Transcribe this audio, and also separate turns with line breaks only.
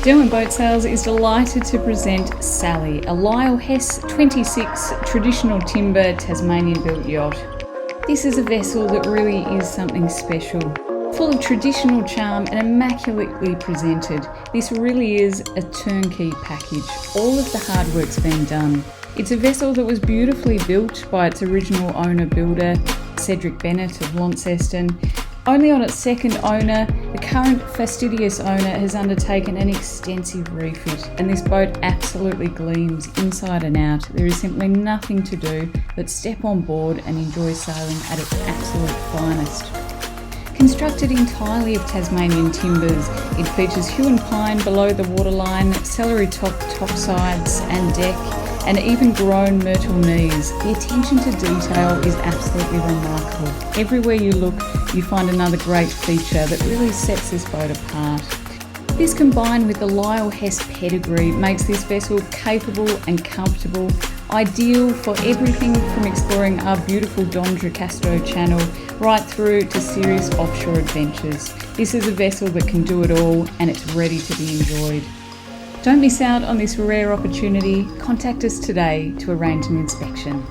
Derwent Boat Sales is delighted to present Sally, a Lyle Hess 26 traditional timber Tasmanian built yacht. This is a vessel that really is something special. Full of traditional charm and immaculately presented, this really is a turnkey package. All of the hard work's been done. It's a vessel that was beautifully built by its original owner-builder, Cedric Bennet of Launceston. Only on its second owner, the current fastidious owner has undertaken an extensive refit, and this boat absolutely gleams inside and out. There is simply nothing to do but step on board and enjoy sailing at its absolute finest. Constructed entirely of Tasmanian timbers, it features Huon Pine below the waterline, Celery topsides and deck, and even grown Myrtle knees. The attention to detail is absolutely remarkable. Everywhere you look, you find another great feature that really sets this boat apart. This, combined with the Lyle Hess pedigree, makes this vessel capable and comfortable, ideal for everything from exploring our beautiful Don Tricastro channel right through to serious offshore adventures. This is a vessel that can do it all, and it's ready to be enjoyed. Don't miss out on this rare opportunity. Contact us today to arrange an inspection.